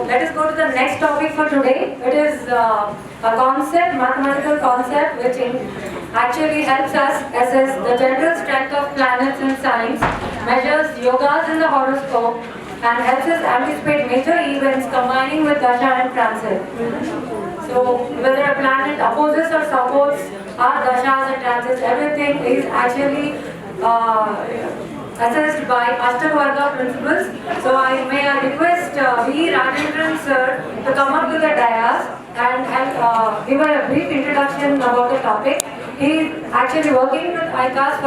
let us go to the next topic for today. It is a concept, mathematical concept, which actually helps us assess the general strength of planets in science, measures yogas in the horoscope, and helps us anticipate major events combining with dasha and transit. So whether a planet opposes or supports our dashas and transits, everything is actually assessed by Ashtavarga principles. So may I request V. Rajendran sir to come up to the dais and give a brief introduction about the topic. He is actually working with ICAS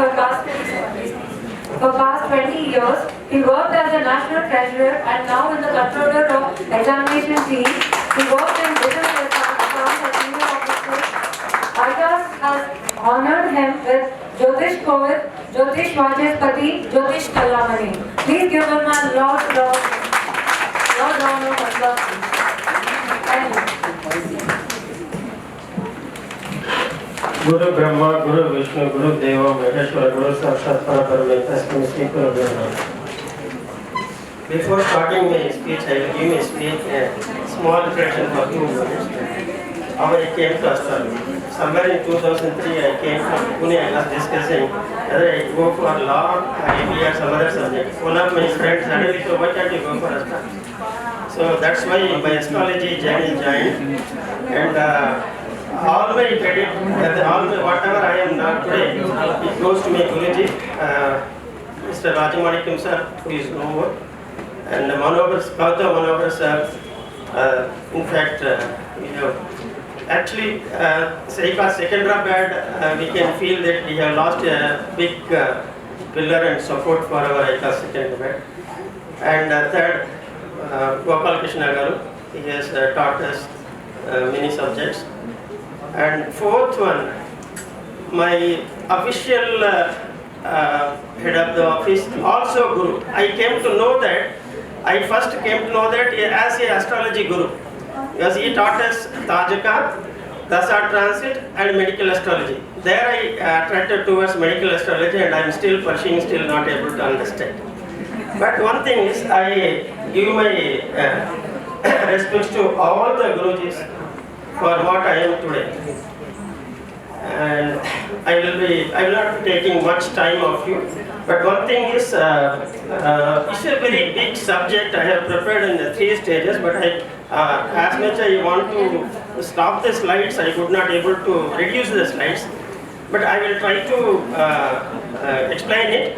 for past 20 years. He worked as a national treasurer and now in the controller of examination team. He worked in business accounts as senior officer. ICAS has honored him with Jyotish Kovid, Jyotish Vajespati, Jyotish Kallamani. Please give him a loud round of applause. Thank you. Guru Brahma, Guru Vishnu, Guru Deva, Maheshwara, Guru Sakshat Parabrahma, Guru Brahma. Before starting my speech, I will give my speech a small introduction for 2 minutes. How I came to astrology. Somewhere in 2003, I came from Pune. I was discussing whether I go for law or maybe some other subject. One of my friends suddenly said, why can't you go for astrology? So that's why my astrology journey joined. And all my credit, whatever I am now today, it goes to my Guruji, Mr. Rajamanikim sir, who is no more, and Kauta Manohar sir. In fact, we have actually, Secunderabad, we can feel that we have lost a big pillar and support for our ICAS Secunderabad. And third, Gopal Krishna Garu, he has taught us many subjects. And fourth one, my official head of the office, also Guru. I first came to know that as an astrology Guru, because he taught us Tajaka, Dasha Transit and medical astrology. There I attracted towards medical astrology and I am still pursuing, still not able to understand. But one thing is, I give my respects to all the Gurujis for what I am today. And I will not be taking much time of you. But one thing is, it's a very big subject. I have prepared in the 3 stages, but as much I want to stop the slides, I could not able to reduce the slides. But I will try to explain it.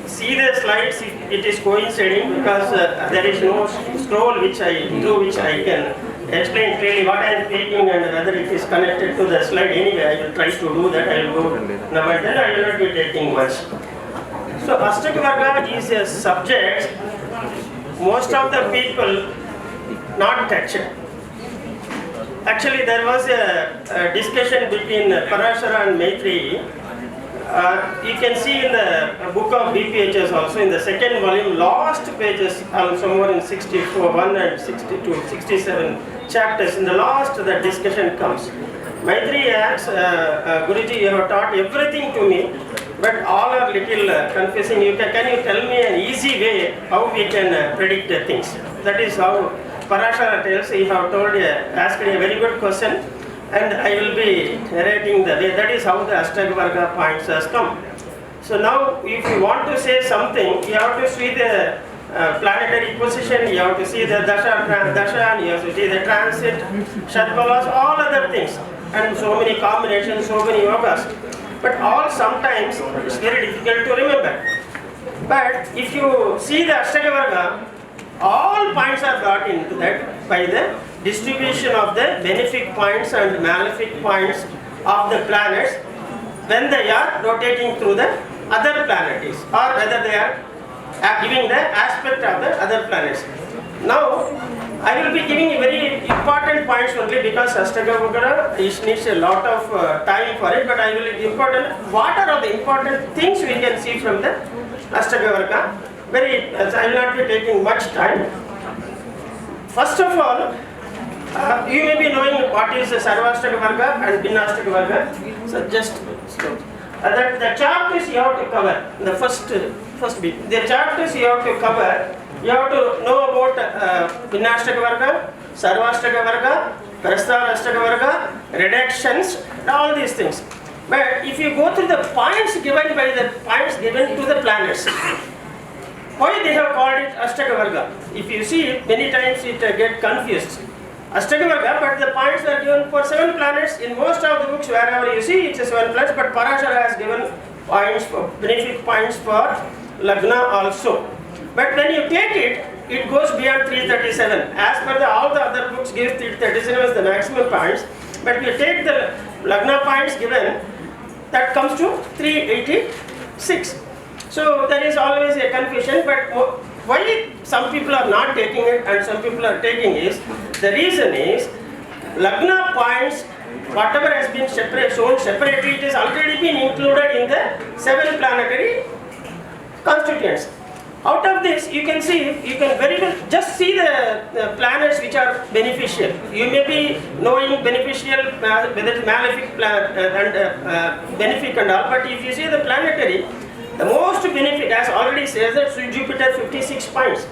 See the slides if it is coinciding, because there is no scroll which I can explain clearly what I am speaking and whether it is connected to the slide. Anyway, I will try to do that. I will go now and then. I will not be taking much. So Ashtavarga is a subject most of the people not touched. Actually, there was a discussion between Parashara and Maitreyi. You can see in the book of BPHS also, in the 2nd volume, last pages, somewhere in 64, 1 and 62, 67 chapters, in the last the discussion comes. Maitreyi asks, Guruji, you have taught everything to me, but all are little confusing. Can you tell me an easy way how we can predict things? That is how Parashara tells. He have asked a very good question. And I will be narrating the way. That is how the Ashtavarga points has come. So now, if you want to say something, you have to see the planetary position, you have to see the dasha, and you have to see the transit, Shadbhavas, all other things. And so many combinations, so many yogas. But all sometimes it's very difficult to remember. But if you see the Ashtavarga, all points are brought into that by the distribution of the benefic points and malefic points of the planets when they are rotating through the other planets, or whether they are giving the aspect of the other planets. Now, I will be giving very important points only because Ashtavarga needs a lot of time for it, but I will what are the important things we can see from the Ashtavarga. I will not be taking much time. First of all, you may be knowing what is Sarvashtavarga and Bhinnashtavarga. So just the chapters you have to cover. The first bit. The chapters you have to cover you have to know about Vinashtaka Varga, Sarvashtaka Varga, Prastharashtaka Varga, reductions, and all these things. But if you go through the points given by the points given to the planets, why they have called it Ashtaka Varga? If you see, many times it get confused. Ashtaka Varga, but the points are given for 7 planets. In most of the books, wherever you see, it's a 7 planets, but Parashara has given points for benefic points for Lagna also. But when you take it, it goes beyond 337. As per all the other books give 337 as the maximum points. But you take the Lagna points given, that comes to 386. So there is always a confusion, but why some people are not taking it and some people are taking is, the reason is, Lagna points, whatever has been shown separately, it has already been included in the 7 planetary constituents. Out of this, you can see, you can very well just see the planets which are beneficial. You may be knowing beneficial, whether it's malefic and benefic and all, but if you see the planetary, the most benefic, as already says that Jupiter 56 points.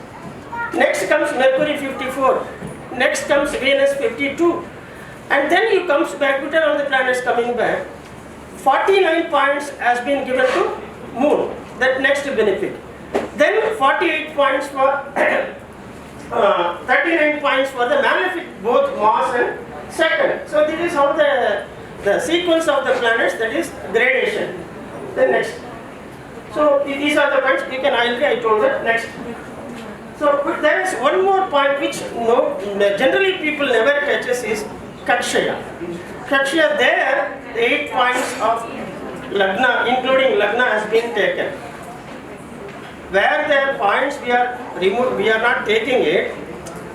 Next comes Mercury 54. Next comes Venus 52. And then you comes back, Jupiter on the planets coming back. 49 points has been given to Moon, that next benefic. Then 48 points for 39 points for the malefic, both Mars and Saturn. So this is how the sequence of the planets, that is gradation. Then next. So these are the points, you can I told that. Next. So but there is one more point which generally people never catches is Kakshaya. Kakshaya, there the 8 points of Lagna, including Lagna, has been taken. Where the points we are not taking it,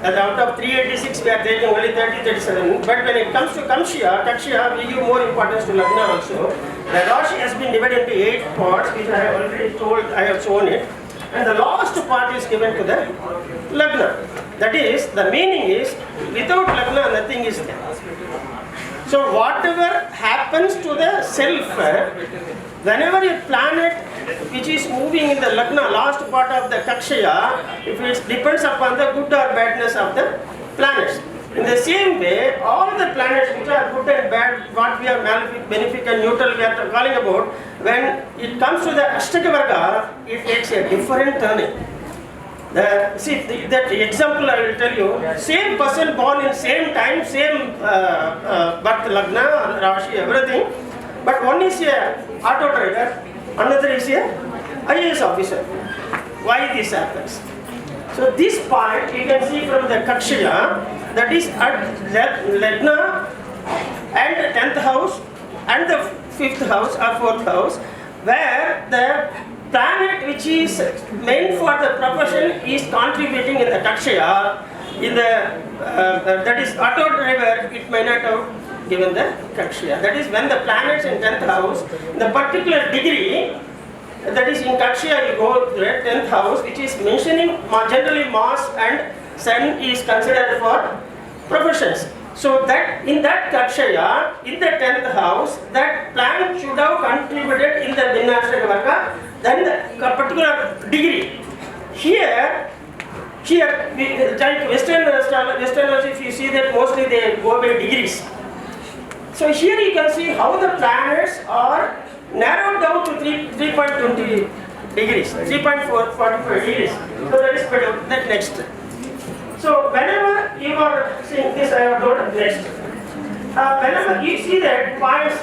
and out of 386 we are taking only 37. But when it comes to Kakshaya, we give more importance to Lagna also. The Rashi has been divided into 8 parts, which I have already told, I have shown it. And the last part is given to the Lagna. That is, the meaning is, without Lagna nothing is there. So whatever happens to the self, whenever a planet which is moving in the Lagna, last part of the Kakshaya, if it depends upon the good or badness of the planets. In the same way, all the planets which are good and bad, what we are malefic, benefic and neutral we are calling about, when it comes to the Ashtaka Varga, it takes a different turning. That example I will tell you, same person born in same time, same birth, Lagna, Rashi, everything, but one is a auto driver, another is a IAS officer. Why this happens? So this part you can see from the Kakshaya, that is at Lagna and 10th house and the 5th house or 4th house, where the planet which is meant for the profession is contributing in the Kakshaya. In the that is auto driver, it may not have given the Kakshaya. That is when the planets in 10th house, in the particular degree, that is in Kakshaya you go to the 10th house, which is mentioning generally Mars and Sun is considered for professions. So that in that Kakshaya, in the 10th house, that planet should have contributed in the Vinashtaka Varga, then the particular degree. Here, like Western astrology, if you see that mostly they go by degrees. So here you can see how the planets are narrowed down to 3.20 degrees, 3.45 degrees. So that is better. That next. So whenever you are seeing this, I have told next. Whenever you see that points,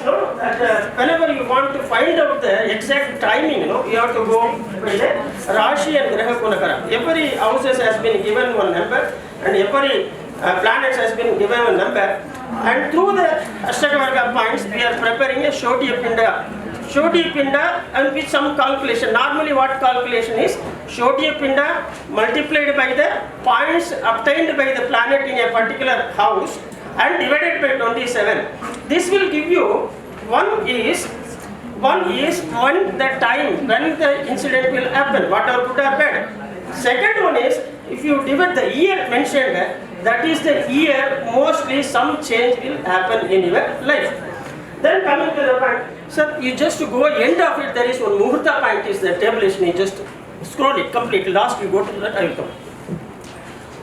whenever you want to find out the exact timing, you have to go by the Rashi and Graha Kunakara. Every houses has been given one number, and every planets has been given one number. And through the Ashtaka Varga points, we are preparing a Shodiya Pinda. Shodiya Pinda and with some calculation. Normally what calculation is? Shodiya Pinda multiplied by the points obtained by the planet in a particular house and divided by 27. This will give you, one is when the time, when the incident will happen, whatever good or bad. Second one is, if you divide the year mentioned, that is the year mostly some change will happen in your life. Then coming to the point, sir, you just go end of it, there is one Muhurta point is the tabulation, you just scroll it completely, last you go to that, I will come.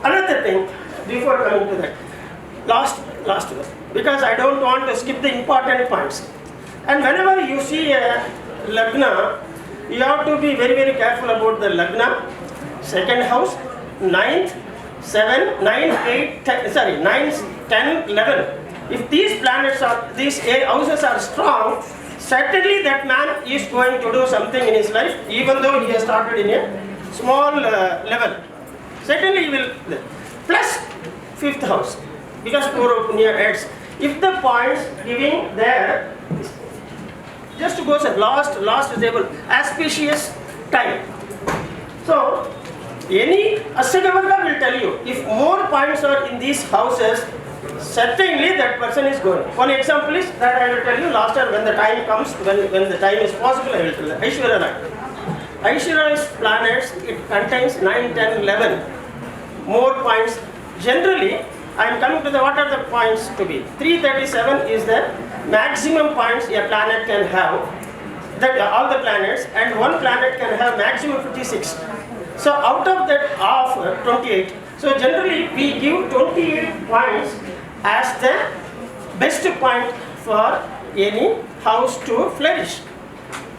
Another thing, before coming to that, last one, because I don't want to skip the important points. And whenever you see a Lagna, you have to be very, very careful about the Lagna, second house, 9th, 7, 9, 8, 10, 9, 10, 11. If these planets are, these houses are strong, certainly that man is going to do something in his life, even though he has started in a small level. Certainly he will. Plus 5th house, because Purva Punya adds. If the points giving there, just to go say last is able, auspicious time. So, any Ashtagavarga will tell you, if more points are in these houses, certainly that person is going. One example is that I will tell you last time when the time comes, when the time is possible, I will tell you. Aishwarya Rai. Aishwarya's planets, it contains 9, 10, 11. More points. Generally, I am coming to the what are the points to be. 337 is the maximum points a planet can have. That all the planets, and one planet can have maximum 56. So out of that of 28. So generally we give 28 points as the best point for any house to flourish.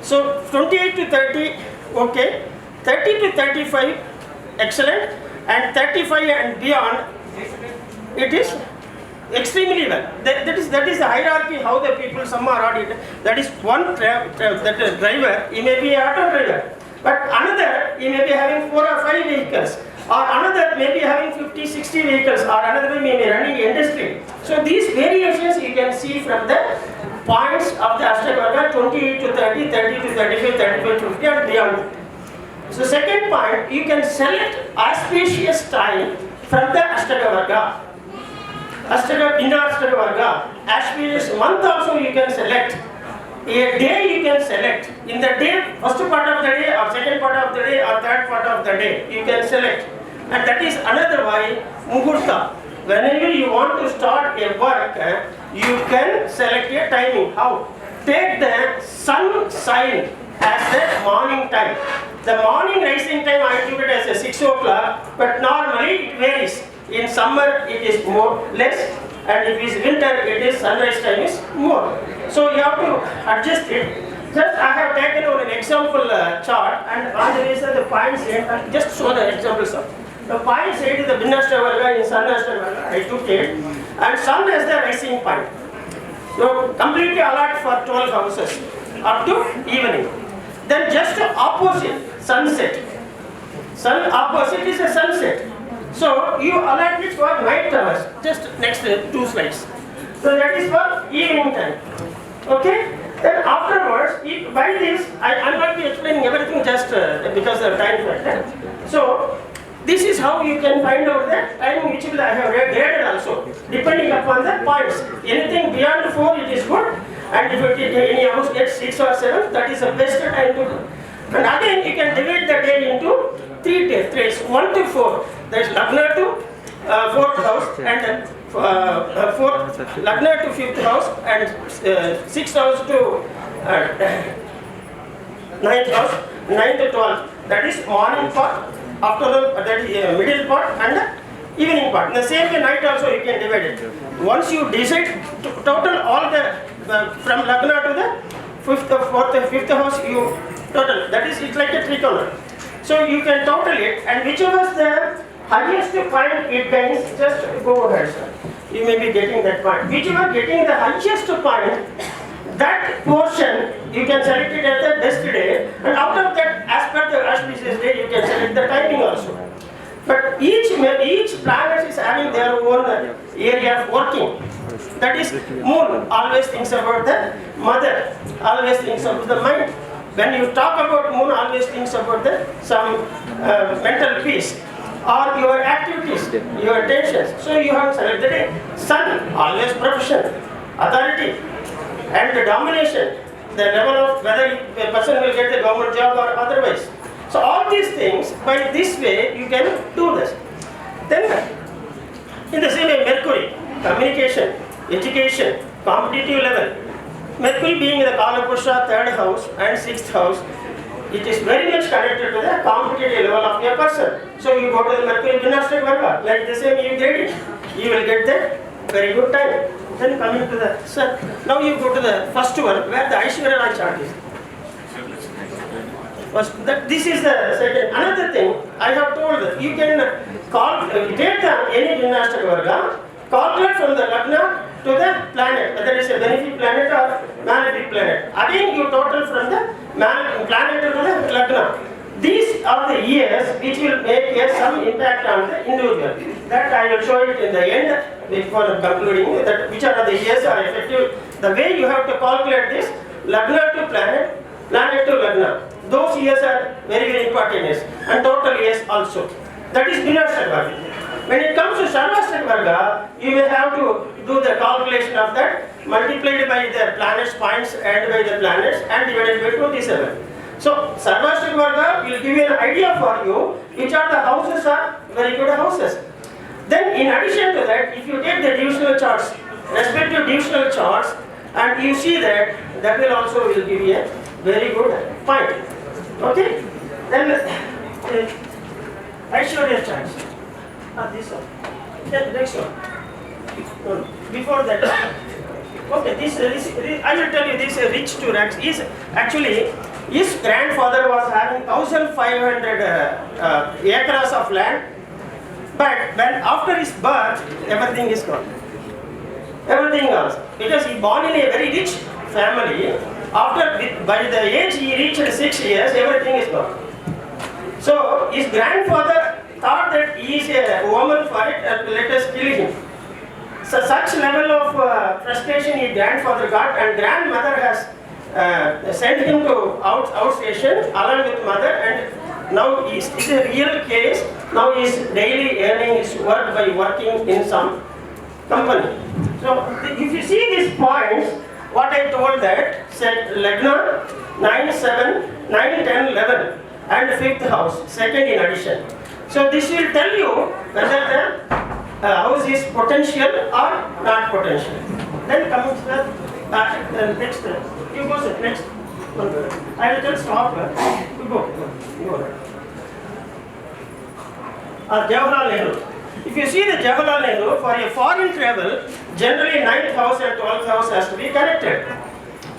So 28 to 30, okay. 30 to 35, excellent. And 35 and beyond, it is extremely well. That is the hierarchy how the people, some are audited. That is one that driver, he may be an auto driver. But another, he may be having 4 or 5 vehicles. Or another may be having 50, 60 vehicles. Or another may be running industry. So these variations you can see from the points of the Ashtagavarga, 28 to 30, 30 to 35, 35 to 50 and beyond. So second point, you can select auspicious time from the Ashtagavarga. Inner Ashtagavarga, auspicious month also you can select. A day you can select. In the day, first part of the day or second part of the day or third part of the day, you can select. And that is another why Muhurta. Whenever you want to start a work, you can select a timing. How? Take the sun sign as the morning time. The morning rising time I give it as a 6 o'clock, but normally it varies. In summer it is more less, and if it is winter it is sunrise time is more. So you have to adjust it. Just I have taken an example chart, and on the basis of the points here, just show the examples of the points here is the Vinashtavarga in Sun Ashtavarga. I took it, and Sun is the rising point. So completely allot for 12 houses up to evening. Then just opposite sunset. Sun opposite is a sunset. So you allot it for night hours. Just next 2 slides. So that is for evening time. Okay. Then afterwards, by this, I'm not be explaining everything just because of time factor. So this is how you can find out the time which will I have graded also, depending upon the points. Anything beyond 4 it is good, and if any house gets 6 or 7, that is the best time to do. And again, you can divide the day into 3 days, 1 to 4. There is Lagna to 4th house, and 4th Lagna to 5th house, and 6th house to 9th house, 9th to 12th. That is morning part, afternoon, that is middle part, and the evening part. In the same way, night also you can divide it. Once you decide total all the from Lagna to the 5th, 4th, 5th house, you total. That is, it's like a trikona. So you can total it, and whichever is the highest point it gains, just go ahead, sir. You may be getting that point. Whichever getting the highest point, that portion you can select it as the best day, and out of that, as per the auspicious day, you can select the timing also. But each planet is having their own area of working. That is, moon always thinks about the mother, always thinks about the mind. When you talk about moon, always thinks about the some mental peace or your activities, your attentions. So you have selected the day. Sun, always profession, authority, and the domination, the level of whether a person will get the government job or otherwise. So all these things, by this way, you can do this. Then, in the same way, Mercury, communication, education, competitive level. Mercury being in the Kalapusha 3rd house and 6th house, it is very much connected to the competitive level of a person. So you go to the Mercury Gymnastic Varga, like the same you get it, you will get the very good time. Then coming to the, sir, now you go to the first one where the Aishwarya Rai chart is. First, this is the second. Another thing I have told that you can take any gymnastic Varga, calculate from the Lagna to the planet, whether it is a benefic planet or malefic planet. Again, you total from the planet to the Lagna. These are the years which will make some impact on the individual. That I will show it in the end before concluding that which are the years are effective. The way you have to calculate this, Lagna to planet, planet to Lagna. Those years are very, very important years, and total years also. That is Vinashak Varga. When it comes to Sarvashak Varga, you may have to do the calculation of that, multiplied by the planets points and by the planets and divided by 27. So Sarvashak Varga will give you an idea for you which are the houses are very good houses. Then in addition to that, if you take the divisional charts, respective divisional charts, and you see that, that will also will give you a very good point. Okay? Then Aishwarya charts. This one. Then next one. Before that, okay, this I will tell you this rich to rags is actually his grandfather was having 1,500 acres of land, but when after his birth everything is gone. Everything else because he born in a very rich family. After by the age he reached 6 years, everything is gone. So his grandfather thought that he is a woman for it, let us kill him. So such level of frustration his grandfather got, and grandmother has sent him to outstation along with mother, and now it's a real case. Now he is daily earning his work by working in some company. So if you see these points, what I told that said Lagna 9, 7, 9, 10, 11 and 5th house, second in addition. So this will tell you whether the house is potential or not potential. Then comes the next. You go sir, next. I will tell stop. You go. Jawaharlal Nehru. If you see the Jawaharlal Nehru, for a foreign travel, generally 9th house and 12th house has to be connected.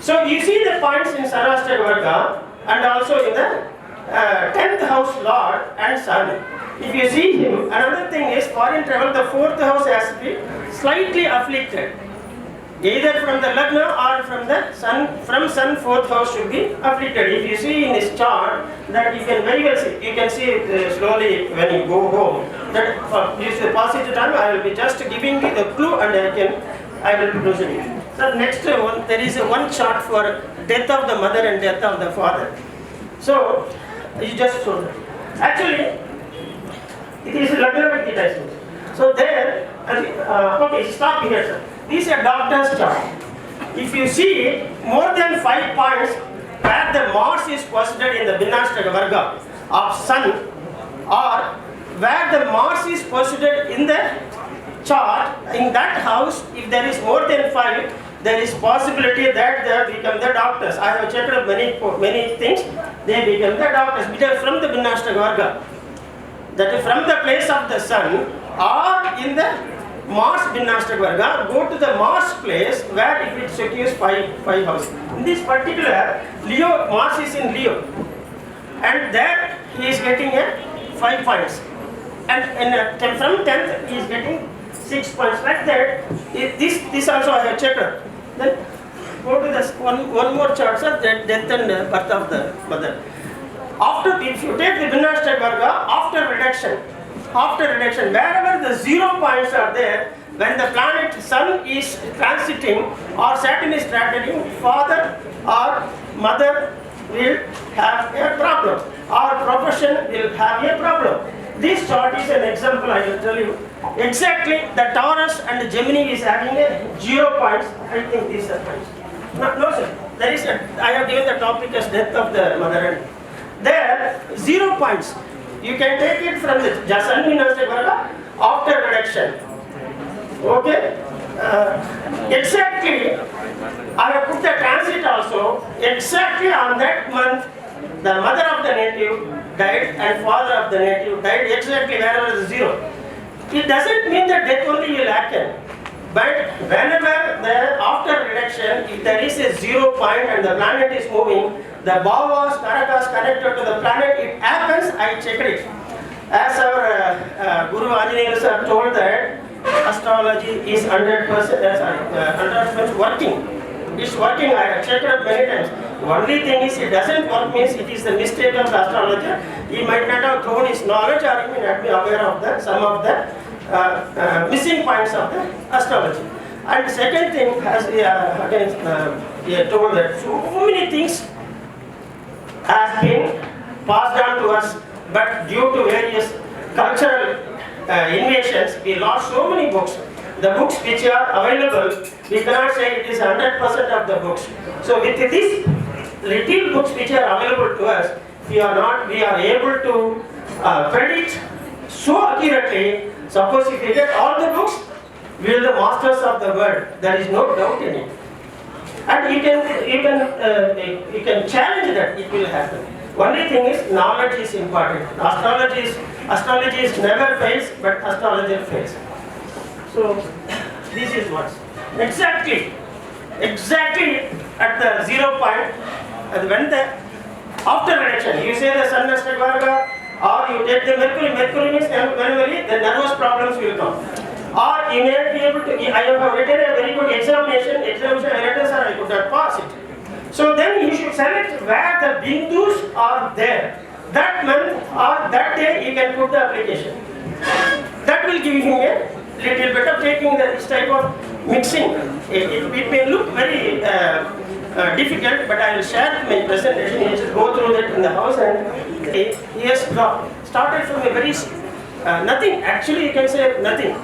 So you see the points in Sarvashak Varga and also in the 10th house Lord and Sun. If you see him, another thing is foreign travel, the 4th house has to be slightly afflicted. Either from the Lagna or from the Sun, from Sun 4th house should be afflicted. If you see in this chart, that you can very well see, you can see it slowly when you go home. That for this positive time, I will be just giving you the clue and I will be proceeding. So next one, there is one chart for death of the mother and death of the father. So you just show that. Actually, it is Lagna with the So there, okay, stop here, sir. This is a doctor's chart. If you see more than 5 points where the Mars is posited in the Vinashaka Varga of Sun, or where the Mars is posited in the chart, in that house, if there is more than 5, there is possibility that they become the doctors. I have checked up many things, they become the doctors because from the Vinashaka Varga, that is from the place of the Sun or in the Mars Vinashaka Varga, go to the Mars place where if it secures 5 houses. In this particular, Leo, Mars is in Leo, and there he is getting a 5 points, and from 10th he is getting 6 points. Like that, this also I have checked. Then go to this one more chart, sir, death and birth of the mother. After, if you take the Vinashaka Varga, after reduction, wherever the 0 points are there, when the planet Sun is transiting or Saturn is transiting, father or mother will have a problem, or profession will have a problem. This chart is an example, I will tell you. Exactly, the Taurus and the Gemini is having a 0 points. I think these are points. No sir, there is I have given the topic as death of the mother. There, 0 points. You can take it from the Sun Vinashaka Varga after reduction. Okay? Exactly, I have put the transit also. Exactly on that month, the mother of the native died and father of the native died exactly wherever is 0. It doesn't mean that death only will happen. But whenever after reduction, if there is a 0 point and the planet is moving, the Bhavas, Karakas connected to the planet, it happens, I checked it. As our Guru Anjaneya sir told that astrology is 100% working. It's working, I have checked it many times. Only thing is it doesn't work means it is the mistake of the astrologer. He might not have thrown his knowledge or he may not be aware of some of the missing points of the astrology. And the second thing, as we are told that so many things has been passed on to us, but due to various cultural invasions, we lost so many books. The books which are available, we cannot say it is 100% of the books. So with these little books which are available to us, we are able to predict so accurately. Suppose if we get all the books, we are the masters of the world. There is no doubt in it. And you can challenge that it will happen. Only thing is knowledge is important. Astrology is never fails, but astrologer fails. So this is what exactly at the 0 point, when the after reduction, you say the sun aspect varga, or you take the mercury means manually, the nervous problems will come. Or you may not be able to, I have written a very good examination I written, sir, I could not pass it. So then you should select where the bindus are there. That month or that day you can put the application. That will give him a little bit of taking this type of mixing. It may look very difficult, but I will share my presentation. You should go through that in the house, and he has started from a very nothing. Actually, you can say nothing.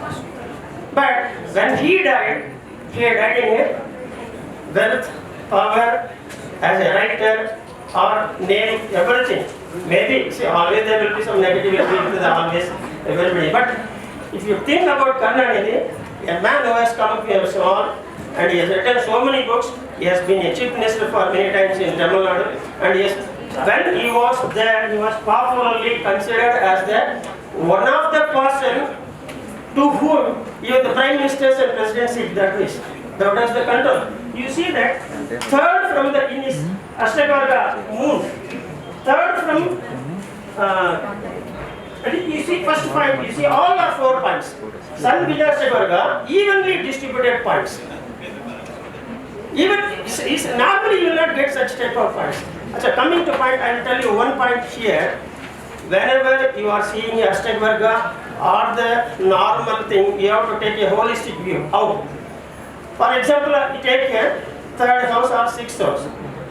But when he died in a wealth, power, as a writer, or name, everything. Maybe, see, always there will be some negativity, always, everybody. But if you think about Karnanidhi, a man who has come here small, and he has written so many books, he has been a chief minister for many times in Tamil Nadu, and when he was there, he was popularly considered as the one of the person to whom even the prime ministers and presidents sit that is. That was the control. You see that third from the in his Ashtavarga moon, third from you see first point, you see all are 4 points. Sun Vijay Ashtavarga evenly distributed points. Even normally you will not get such type of points. So coming to point, I will tell you one point here. Whenever you are seeing Ashtavarga or the normal thing, you have to take a holistic view. How? For example, you take a third house or 6th house.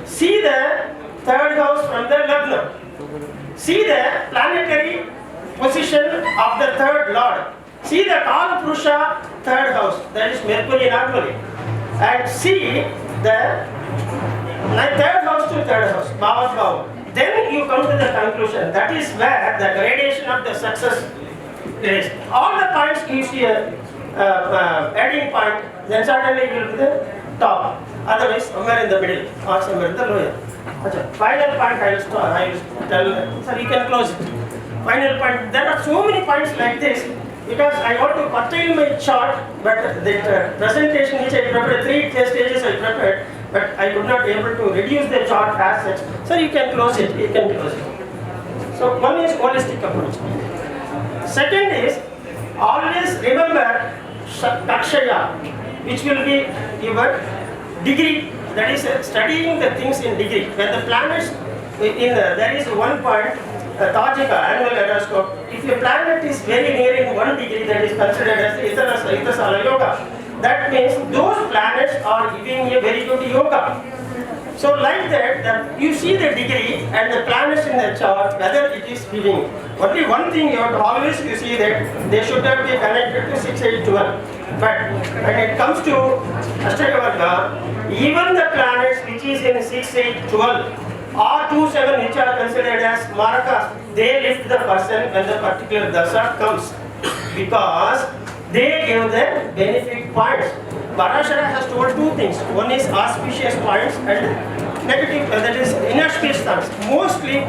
See the third house from the Lagna. See the planetary position of the third lord. See the Kala Purusha third house, that is Mercury normally. And see the third house to third house, Bhava's Bhava. Then you come to the conclusion. That is where the gradation of the success is. All the points gives you a adding point, then certainly you will be the top. Otherwise, somewhere in the middle or somewhere in the lower. Final point I will tell, sir, you can close it. Final point. There are so many points like this because I want to curtail my chart, but the presentation which I prepared, 3 stages I prepared, but I could not be able to reduce the chart as such. So you can close it. You can close it. So one is holistic approach. Second is always remember Takshaya, which will be your degree. That is studying the things in degree. When the planets there is one point. Tajika, annual horoscope. If a planet is very near in 1 degree, that is considered as the Itasala Yoga. That means those planets are giving a very good yoga. So like that, you see the degree and the planets in the chart, whether it is giving. Only one thing you have to always you see that they should not be connected to 6, 8, 12. But when it comes to Ashtavarga, even the planets which is in 6, 8, 12, or 2, 7 which are considered as Marakas, they lift the person when the particular dasha comes because they give the benefit points. Parashara has told two things. One is auspicious points and negative, that is inauspicious points.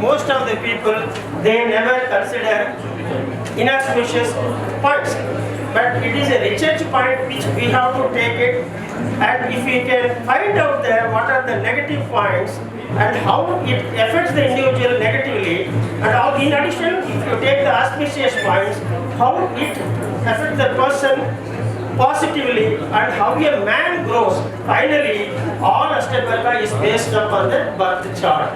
Most of the people, they never consider inauspicious points. But it is a research point which we have to take it, and if we can find out there what are the negative points and how it affects the individual negatively, and how, in addition, if you take the auspicious points, how it affects the person positively and how a man grows. Finally, all Ashtavarga is based upon the birth chart.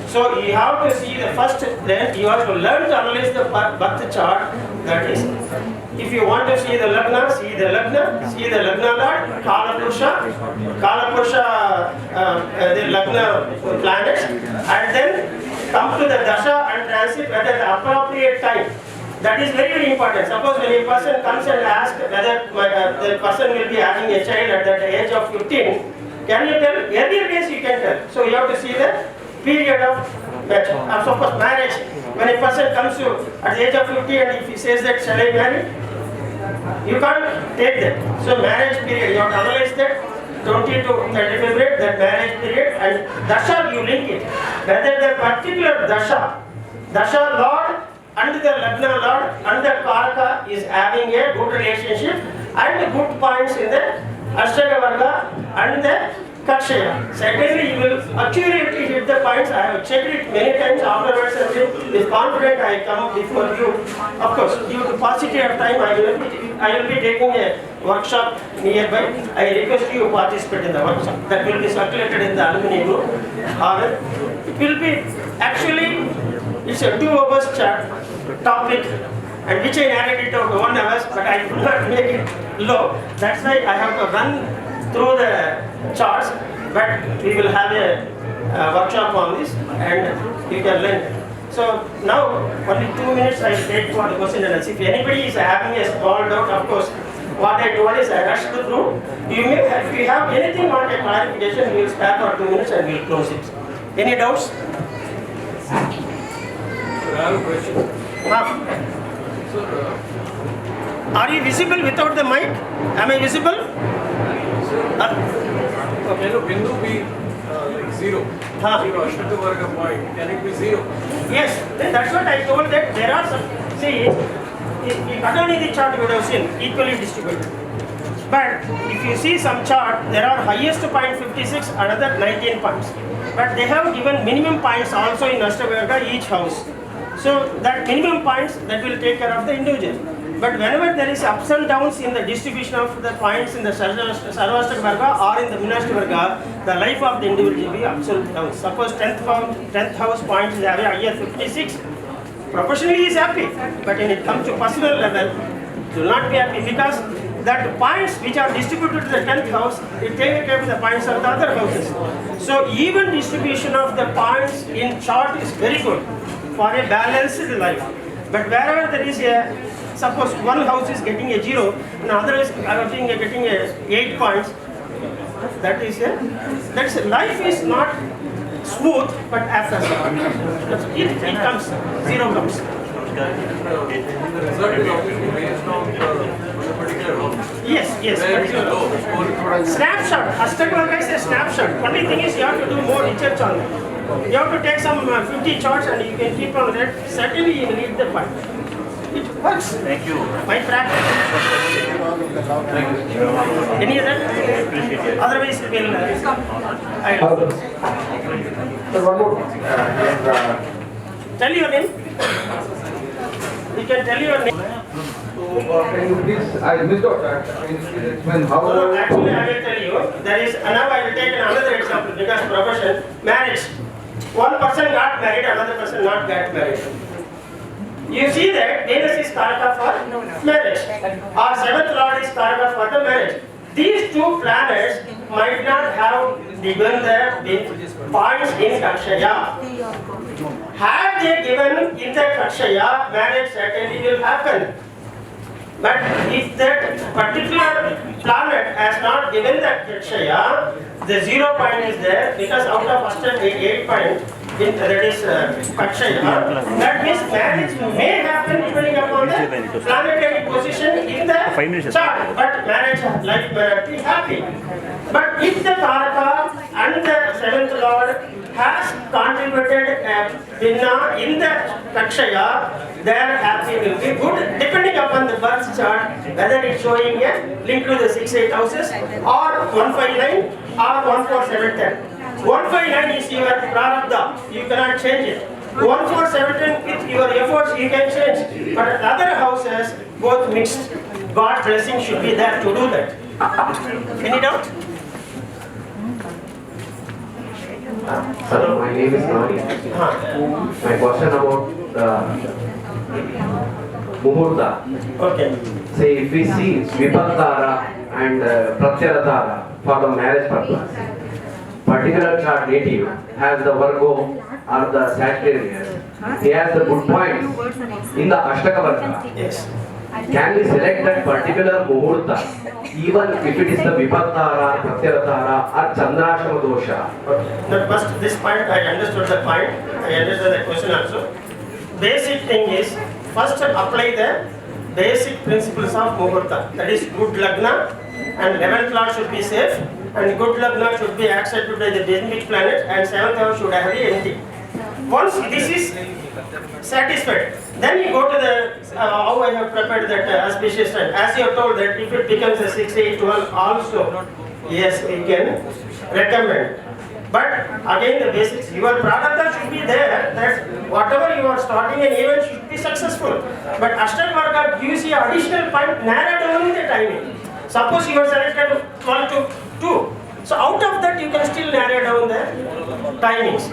So you have to see the first, then you have to learn to analyze the birth chart. That is, if you want to see the Lagna, see the Lagna Lord, Kala Purusha, the Lagna planets, and then come to the Dasha and transit at the appropriate time. That is very, very important. Suppose when a person comes and asks whether the person will be having a child at the age of 15, can you tell? Earlier days you can tell. So you have to see the period of suppose marriage. When a person comes to at the age of 50 and if he says that shall I marry, you can't take that. So marriage period, you have to analyze that 20 to 35 period, that marriage period, and Dasha you link it. Whether the particular Dasha Lord and the Lagna Lord and the Karaka is having a good relationship and good points in the Ashtavarga and the Kakshaya. Secondly, you will accurately hit the points. I have checked it many times afterwards and with confident I come before you. Of course, due to paucity of time, I will be taking a workshop nearby. I request you to participate in the workshop. That will be circulated in the alumni group. It will be actually, it's a 2 hours topic, and which I narrated over 1 hour, but I could not make it low. That's why I have to run through the charts, but we will have a workshop on this and you can learn. So now only 2 minutes I will take for the question and answer. If anybody is having a small doubt, of course, what I told is I rushed through. You may have, if you have anything on a clarification, we will spare for 2 minutes and we will close it. Any doubts? I have a question. Are you visible without the mic? Am I visible? Can a Bindu be like 0? Zero Ashtavarga point. Can it be 0? Yes, that's what I told that there are some, see, not only the chart you would have seen, equally distributed. But if you see some chart, there are highest point 56, another 19 points. But they have given minimum points also in Ashtavarga each house. So that minimum points, that will take care of the individual. But whenever there is ups and downs in the distribution of the points in the Sarvashtavarga or in the Vinashtavarga, the life of the individual will be ups and downs. Suppose 10th house points is having higher 56, professionally he is happy. But when it comes to personal level, he will not be happy because that points which are distributed to the 10th house, it takes care of the points of the other houses. So even distribution of the points in chart is very good for a balanced life. But wherever there is a, suppose one house is getting a 0 and other is getting a 8 points, that's life is not smooth, but after it comes, 0 comes. The result is obviously based on the particular house. Yes. Where it is low. Snapshot. Ashtavarga is a snapshot. Only thing is you have to do more research on it. You have to take some 50 charts and you can keep on that. Certainly you will need the point. It works. Thank you. My practice. Any other? Otherwise we will. One more. Tell your name. You can tell your name. Can you please, I missed out that. Can you please explain how? No, actually, I will tell you. There is, now I will take another example because profession, marriage. One person got married, another person not got married. You see that Venus is Karaka for marriage, or 7th Lord is Karaka for the marriage. These two planets might not have given the points in Kakshaya. Had they given in the Kakshaya, marriage certainly will happen. But if that particular planet has not given that Kakshaya, the 0 point is there because out of first 8 points, that is Akshaya, that means marriage may happen depending upon the planetary position in the chart, but marriage life may not be happy. But if the Karaka and the seventh lord has contributed Vinna in the Akshaya, their happy will be good depending upon the birth chart, whether it's showing a link to the 6-8 houses or 159 or 14710. 159 is your prarabdha, you cannot change it. 14710 with your efforts you can change. But other houses, both mixed. God blessing should be there to do that. Any doubt? Sir, my name is Nani. My question about Muhurta. Okay. Say, if we see Vipatara and Pratyaratara for the marriage purpose, particular chart native has the Virgo or the Sagittarius. He has the good points in the Ashtaka Varga. Yes. Can we select that particular Muhurta even if it is the Vipatara, Pratyaratara or Chandrashama dosha? Okay. Now first, this point I understood the point. I understood the question also. Basic thing is first apply the basic principles of Muhurta. That is good Lagna and 11th lord should be safe and good Lagna should be accepted by the Benedict planet and 7th house should have be empty. Once this is satisfied, then you go to the how I have prepared that auspicious time. As you have told that if it becomes a 6, 8, 12 also, yes, we can recommend. But again the basics, your prarabdha should be there that whatever you are starting an event should be successful. But Ashtaka Varga gives you additional point, narrow down the timing. Suppose you are selected 12 to 2. So out of that you can still narrow down the timings.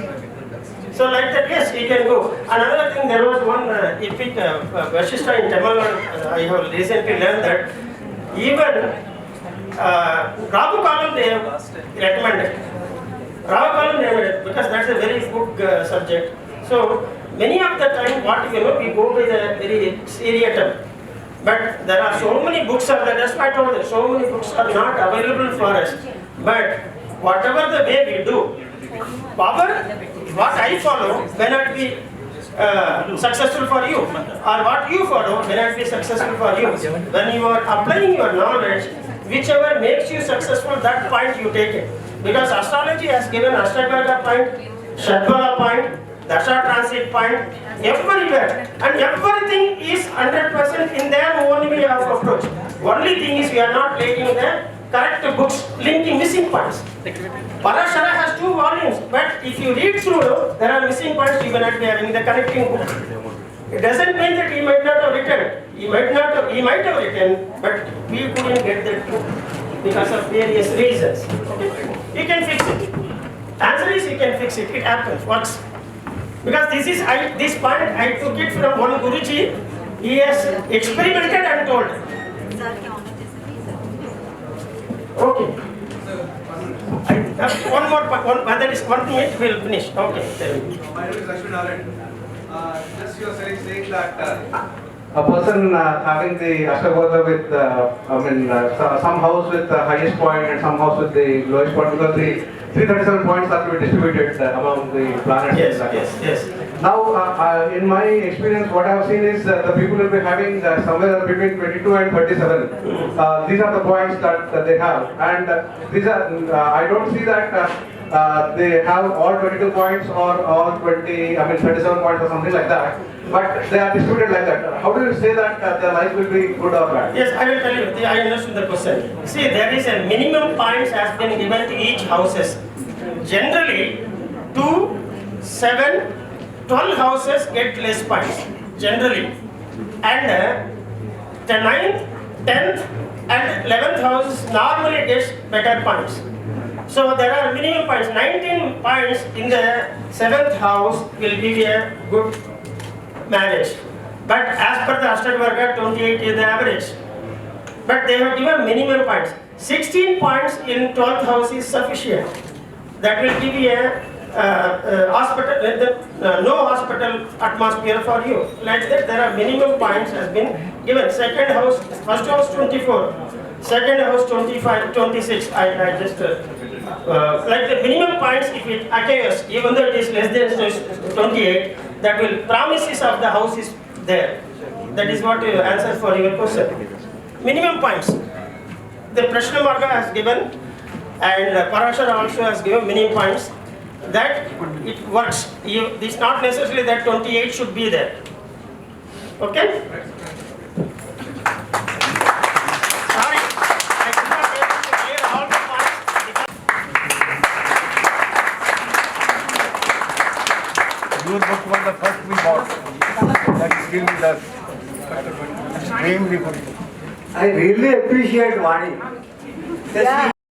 So like that, yes, you can go. Another thing, there was one epic Vashishta in Tamil Nadu, I have recently learned that even Rahu Kalam they have recommended. Rahu Kalam they have recommended because that's a very good subject. So many of the time what we go by the very seriatim. But there are so many books are there, that's why I told you, so many books are not available for us. But whatever the way we do, what I follow may not be successful for you, or what you follow may not be successful for you. When you are applying your knowledge, whichever makes you successful, that point you take it. Because astrology has given Ashtaka point, Shadvala point, Dasha transit point, everywhere. And everything is 100% in their own way of approach. Only thing is we are not taking the correct books linking missing points. Parashara has 2 volumes, but if you read through, there are missing points you may not be having the connecting book. It doesn't mean that he might not have written. He might have written, but we couldn't get that book because of various reasons. Okay? You can fix it. Answer is you can fix it. It happens, works. Because this point I took it from one Guruji. He has experimented and told. Okay. One more, that is 1 minute, we'll finish. Okay. My name is Ashwin Narayan. Just you are saying that A person having the Ashtaka with, some house with the highest point and some house with the lowest point, because the 337 points are to be distributed among the planets. Yes. Now, in my experience, what I have seen is the people will be having somewhere between 22 and 37. These are the points that they have, and these are. I don't see that they have all 22 points or all 37 points or something like that. But they are distributed like that. How do you say that their life will be good or bad? Yes, I will tell you. I understood the question. See, there is a minimum points has been given to each houses. Generally, 2, 7, 12 houses get less points. Generally, and the 9th, 10th, and 11th house normally gets better points. So there are minimum points. 19 points in the 7th house will give you a good marriage. But as per the Ashtaka Varga, 28 is the average. But they have given minimum points. 16 points in 12th house is sufficient. That will give you a no hospital atmosphere for you. Like that, there are minimum points has been given. Second house, first house 24, second house 25, 26. I just like the minimum points if it occurs, even though it is less than 28, that will promises of the house is there. That is what answer for your question. Minimum points. The Prashna Marga has given, and Parashara also has given minimum points. That it works. It's not necessarily that 28 should be there. Okay? Sorry, I could not be able to clear all the points. Your book was the first we bought. That skill with us. Extremely good. I really appreciate Vani. Yeah.